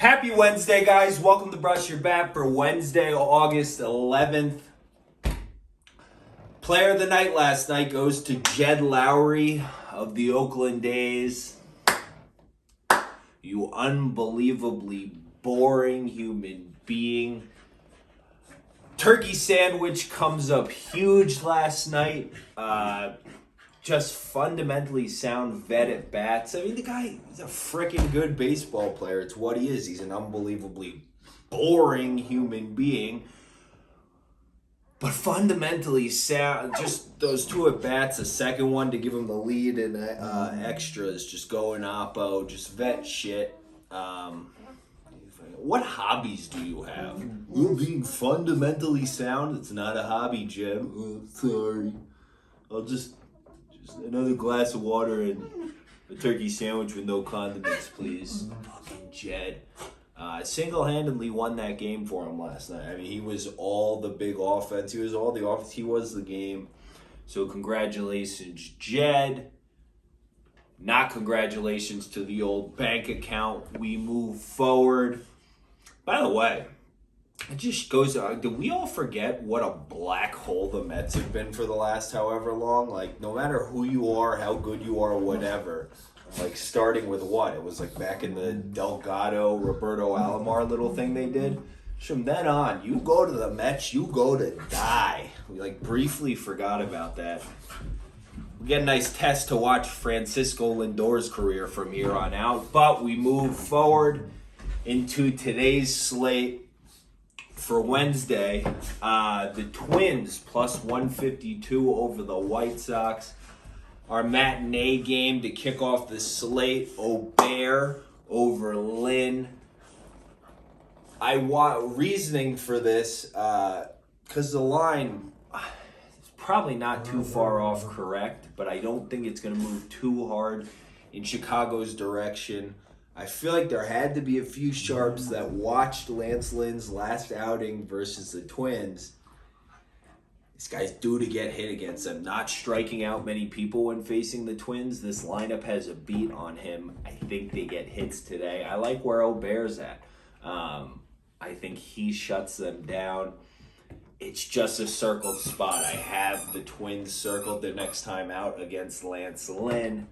Happy Wednesday, guys. Welcome to Brush Your Bat for Wednesday, August 11th. Player of the night last night goes to Jed Lowrie of the Oakland A's. You unbelievably boring human being. Turkey sandwich comes up huge last night. Just fundamentally sound vet at bats. I mean, the guy is a freaking good baseball player. It's what he is. He's an unbelievably boring human being. But fundamentally sound, just those two at bats, the second one to give him the lead and extras, just going oppo, just vet shit. What hobbies do you have? Well, being fundamentally sound, it's not a hobby, Jim. Oh, sorry. I'll just another glass of water and a turkey sandwich with no condiments, please. Fucking Jed. Single-handedly won that game for him last night. I mean, he was all the big offense. He was all the offense. He was the game. So congratulations, Jed. Not congratulations to the old bank account. We move forward. By the way, it just goes on. Do we all forget what a black hole the Mets have been for the last however long? Like, no matter who you are, how good you are, whatever. Like, starting with what? It was like back in the Delgado, Roberto Alomar little thing they did. From then on, you go to the Mets, you go to die. We, like, briefly forgot about that. We get a nice test to watch Francisco Lindor's career from here on out. But we move forward into today's slate. For Wednesday, the Twins plus 152 over the White Sox. Our matinee game to kick off the slate, Obear over Lynn. I want reasoning for this because the line is probably not too far off correct, but I don't think it's going to move too hard in Chicago's direction. I feel like there had to be a few sharps that watched Lance Lynn's last outing versus the Twins. This guy's due to get hit against them. Not striking out many people when facing the Twins. This lineup has a beat on him. I think they get hits today. I like where Obear's at. I think he shuts them down. It's just a circled spot. I have the Twins circled the next time out against Lance Lynn.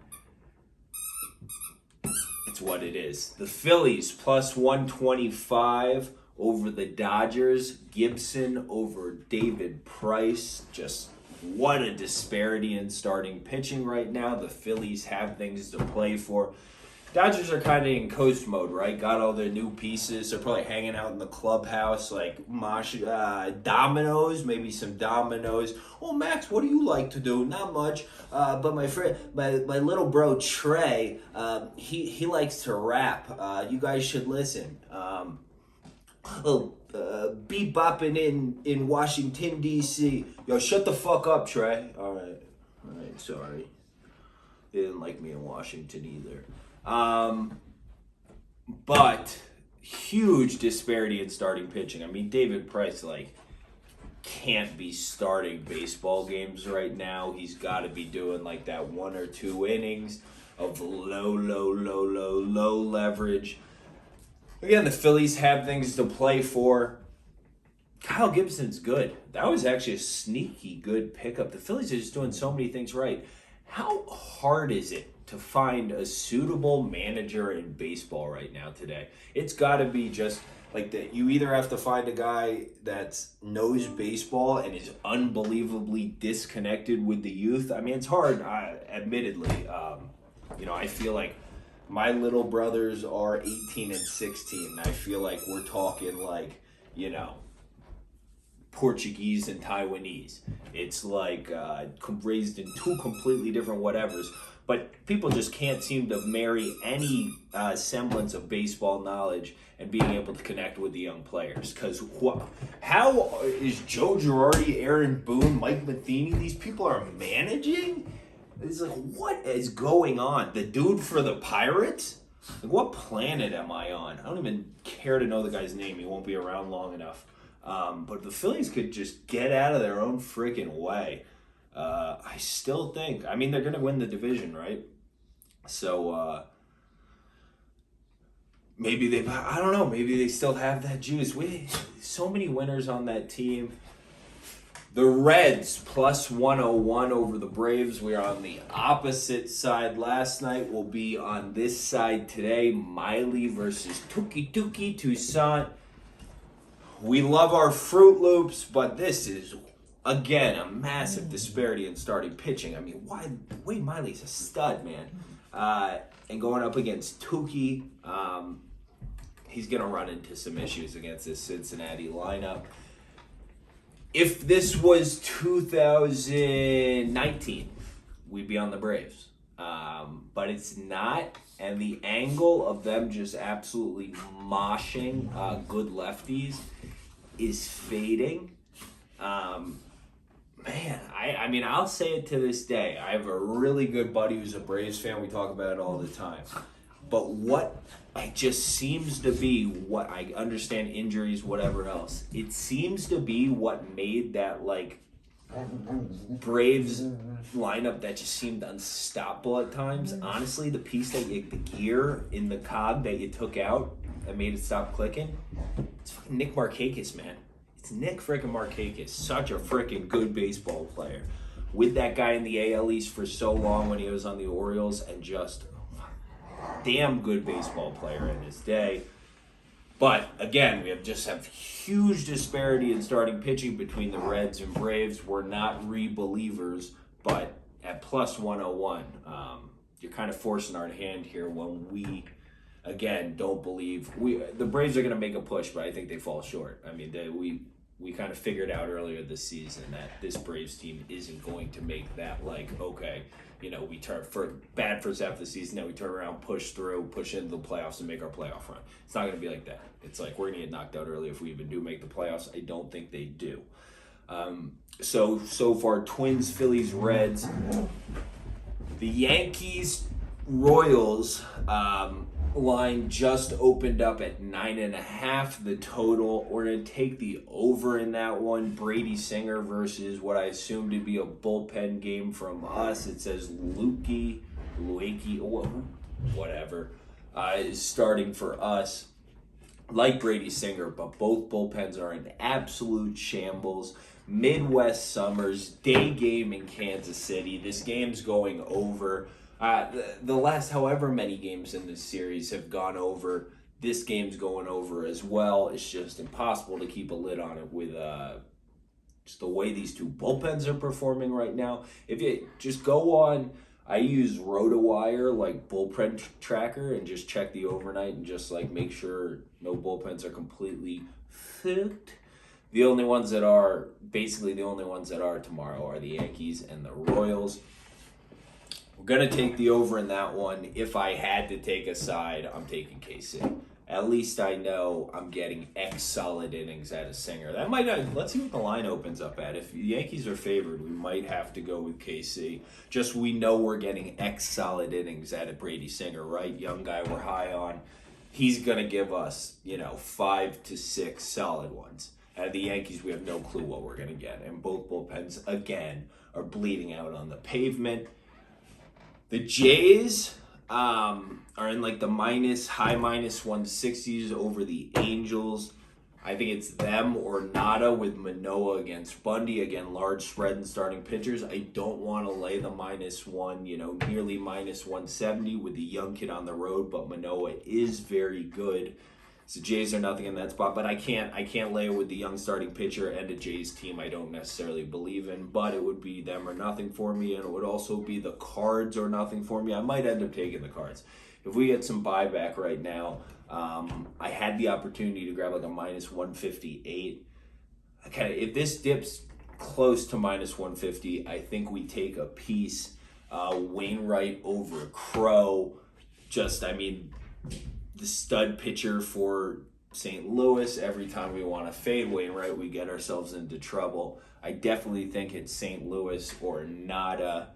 It's what it is. The Phillies plus 125 over the Dodgers. Gibson over David Price. Just what a disparity in starting pitching right now. The Phillies have things to play for. Dodgers are kind of in coast mode, right? Got all their new pieces. They're probably hanging out in the clubhouse like dominoes, maybe some dominoes. Oh, Max, what do you like to do? Not much. But my friend, my little bro Trey, he likes to rap. You guys should listen. Beat bopping in Washington, D.C. Yo, shut the fuck up, Trey. All right, sorry. They didn't like me in Washington either. But huge disparity in starting pitching. I mean, David Price, can't be starting baseball games right now. He's got to be doing, that 1 or 2 innings of low leverage. Again, the Phillies have things to play for. Kyle Gibson's good. That was actually a sneaky good pickup. The Phillies are just doing so many things right. How hard is it to find a suitable manager in baseball right now today? It's got to be just like that. You either have to find a guy that knows baseball and is unbelievably disconnected with the youth. I mean, it's hard, admittedly. I feel like my little brothers are 18 and 16. I feel like we're talking Portuguese and Taiwanese. It's raised in 2 completely different whatevers. But people just can't seem to marry any semblance of baseball knowledge and being able to connect with the young players. Because how is Joe Girardi, Aaron Boone, Mike Matheny, these people are managing? It's what is going on? The dude for the Pirates? What planet am I on? I don't even care to know the guy's name. He won't be around long enough. But the Phillies could just get out of their own freaking way. I still think, they're going to win the division, right? So, I don't know, maybe they still have that juice. So many winners on that team. The Reds plus 101 over the Braves. We are on the opposite side last night. We'll be on this side today. Miley versus Tuki Toussaint. We love our Fruit Loops, but this is, again, a massive disparity in starting pitching. I mean, Wade Miley's a stud, man. And going up against Tuki, he's going to run into some issues against this Cincinnati lineup. If this was 2019, we'd be on the Braves. But it's not. And the angle of them just absolutely moshing good lefties is fading. Man, I mean, I'll say it to this day. I have a really good buddy who's a Braves fan. We talk about it all the time. But what it just seems to be, what I understand, injuries, whatever else, it seems to be what made that, like, Braves lineup that just seemed unstoppable at times. Honestly, the gear in the cog that you took out that made it stop clicking, it's fucking Nick Markakis, man. It's Nick freaking Markakis. Such a freaking good baseball player. With that guy in the AL East for so long when he was on the Orioles, and just damn good baseball player in his day. But again, we have huge disparity in starting pitching between the Reds and Braves. We're not re-believers, but at plus 101, you're kind of forcing our hand here when we, again, don't believe. The Braves are going to make a push, but I think they fall short. I mean, we kind of figured out earlier this season that this Braves team isn't going to make that, like, okay, you know, we turn for bad first half of the season, now we turn around, push into the playoffs and make our playoff run. It's not going to be like that. It's like we're going to get knocked out early if we even do make the playoffs. I don't think they do. So far, Twins, Phillies, Reds. The Yankees, Royals line just opened up at 9.5. The total. We're going to take the over in that one. Brady Singer versus what I assume to be a bullpen game from us. It says Luiki, whatever, is starting for us. Like Brady Singer, but both bullpens are in absolute shambles. Midwest Summers, day game in Kansas City. This game's going over. The last however many games in this series have gone over. This game's going over as well. It's just impossible to keep a lid on it with just the way these two bullpens are performing right now. If you just go on, I use RotoWire, like bullpen tracker, and just check the overnight and just like make sure no bullpens are completely fucked. The only ones that are tomorrow are the Yankees and the Royals. We're going to take the over in that one. If I had to take a side, I'm taking KC. At least I know I'm getting X solid innings out of Singer. That might not, let's see what the line opens up at. If the Yankees are favored, we might have to go with KC. Just we know we're getting X solid innings out of Brady Singer, right? Young guy we're high on. He's going to give us, 5 to 6 solid ones. Out of the Yankees, we have no clue what we're going to get. And both bullpens, again, are bleeding out on the pavement. The Jays are in like the high minus 160s over the Angels. I think it's them or nada with Manoah against Bundy. Again, large spread in starting pitchers. I don't want to lay the -1, nearly minus 170 with the young kid on the road, but Manoah is very good. So Jays are nothing in that spot, but I can't lay it with the young starting pitcher and a Jays team I don't necessarily believe in, but it would be them or nothing for me, and it would also be the Cards or nothing for me. I might end up taking the Cards. If we get some buyback right now, I had the opportunity to grab like a minus 158. If this dips close to minus 150, I think we take a piece. Wainwright over Crow. The stud pitcher for St. Louis. Every time we want to fade Wainwright, we get ourselves into trouble. I definitely think it's St. Louis or nada.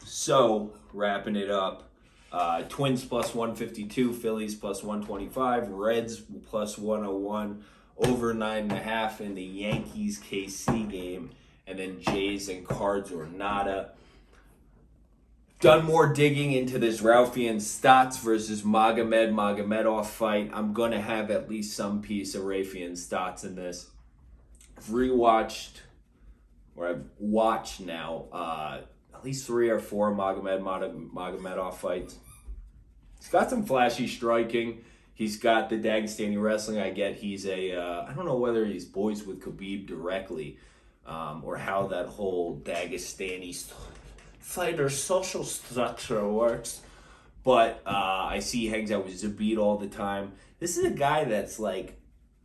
So wrapping it up, Twins plus 152, Phillies plus 125, Reds plus 101, over 9.5 in the Yankees KC game, and then Jays and Cards or nada. done more digging into this RaufeonStots versus Magomedov fight. I'm going to have at least some piece of RaufeonStots in this. I've watched now at least 3 or 4 Magomedov fights. He's got some flashy striking. He's got the Dagestani wrestling. I get he's I don't know whether he's boys with Khabib directly or how that whole Dagestani fighter social structure works. But I see he hangs out with Zabit all the time. This is a guy that's like,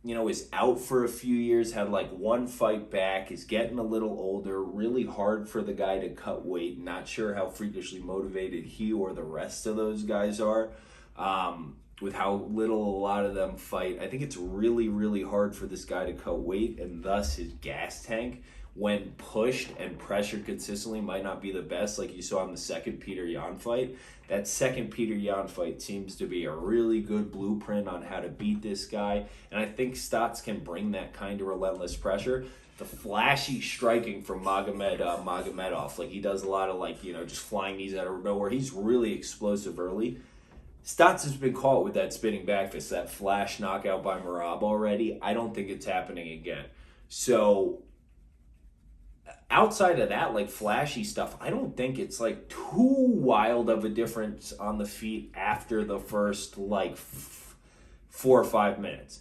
is out for a few years, had like 1 fight back, is getting a little older, really hard for the guy to cut weight. Not sure how freakishly motivated he or the rest of those guys are with how little a lot of them fight. I think it's really, really hard for this guy to cut weight, and thus his gas tank, when pushed and pressured consistently, might not be the best, like you saw in the second Peter Yan fight. That second Peter Yan fight seems to be a really good blueprint on how to beat this guy, and I think Stots can bring that kind of relentless pressure. The flashy striking from Magomedov, like he does a lot of just flying knees out of nowhere. He's really explosive early. Stots has been caught with that spinning back fist, that flash knockout by Merab already. I don't think it's happening again. So outside of that, like flashy stuff, I don't think it's like too wild of a difference on the feet after the first 4 or 5 minutes.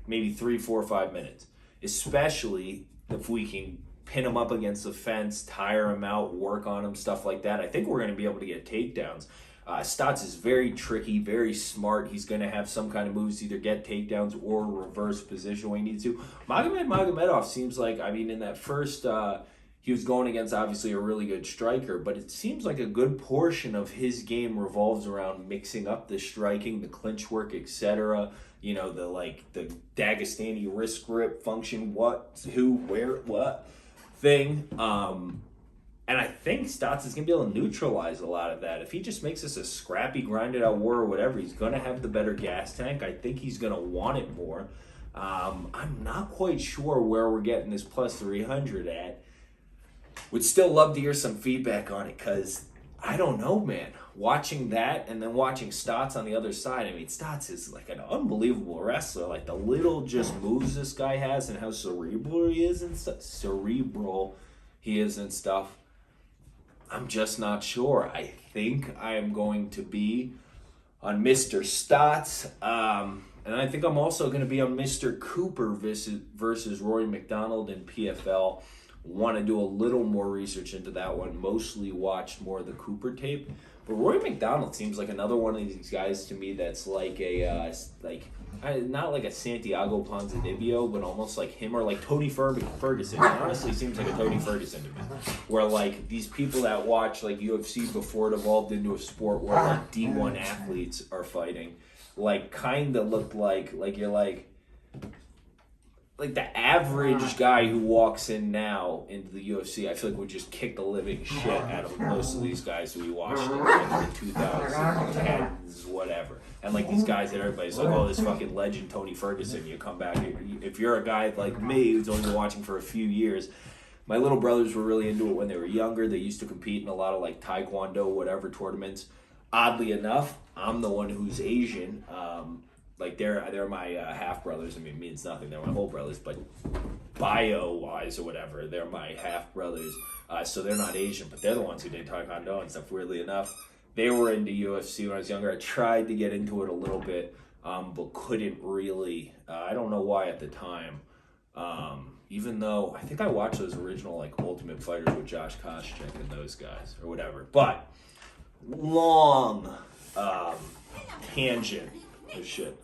Maybe 3, 4, 5 minutes. Especially if we can pin him up against the fence, tire him out, work on him, stuff like that. I think we're going to be able to get takedowns. Stots is very tricky, very smart. He's going to have some kind of moves to either get takedowns or reverse position when he needs to. Magomedov seems like, in that first, he was going against obviously a really good striker, but it seems like a good portion of his game revolves around mixing up the striking, the clinch work, etc. The Dagestani wrist grip function, what, who, where, what thing. And I think Stots is going to be able to neutralize a lot of that. If he just makes this a scrappy, grinded out war or whatever, he's going to have the better gas tank. I think he's going to want it more. I'm not quite sure where we're getting this plus 300 at. Would still love to hear some feedback on it because I don't know, man. Watching that and then watching Stots on the other side, Stots is like an unbelievable wrestler. Like the little just moves this guy has and how cerebral he is and stuff. I'm just not sure. I think I am going to be on Mr. Stots. And I think I'm also going to be on Mr. Cooper versus RoryMacdonald in PFL. Want to do a little more research into that one. Mostly watched more of the Cooper tape. But RoryMacdonald seems like another one of these guys to me that's like not like a Santiago Ponzinibbio, but almost like him or like Tony Ferguson. It honestly seems like a Tony Ferguson to me. Where like these people that watch like UFC before it evolved into a sport where like D1 athletes are fighting, like kind of looked like you're like the average guy who walks in now into the UFC, I feel like would just kick the living shit out of most of these guys who we watched in like the 2010s, whatever. And like these guys that everybody's like, oh, this fucking legend Tony Ferguson. You come back, if you're a guy like me who's only been watching for a few years, my little brothers were really into it when they were younger. They used to compete in a lot of like taekwondo, whatever tournaments. Oddly enough, I'm the one who's Asian. They're my half brothers. It means nothing. They're my whole brothers, but bio wise or whatever, they're my half brothers. So they're not Asian, but they're the ones who did taekwondo and stuff. Weirdly enough, they were into UFC when I was younger. I tried to get into it a little bit, but couldn't really. I don't know why at the time. Even though I think I watched those original like Ultimate Fighters with Josh Koscheck and those guys or whatever. But long tangent. Oh shit.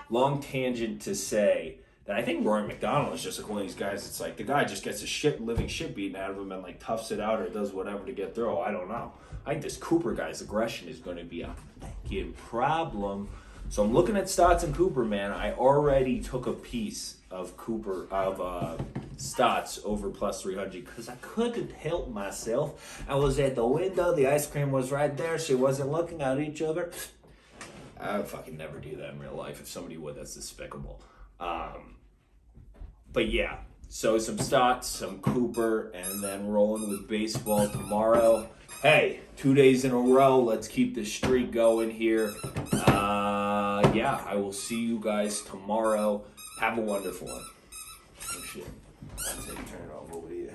Long tangent to say that I think RoryMacdonald is just like one of these guys. It's like the guy just gets a living shit beaten out of him and like toughs it out or does whatever to get through. I don't know. I think this Cooper guy's aggression is going to be a fucking problem. So I'm looking at Stots and Cooper, man. I already took a piece of Stots over plus 300 because I couldn't help myself. I was at the window. The ice cream was right there. She wasn't looking at each other. I would fucking never do that in real life. If somebody would, that's despicable. But yeah, so some Stots, some Cooper, and then rolling with baseball tomorrow. hey, 2 days in a row. Let's keep the streak going here. Yeah, I will see you guys tomorrow. Have a wonderful one. Oh, shit. That's how you turn it off over here.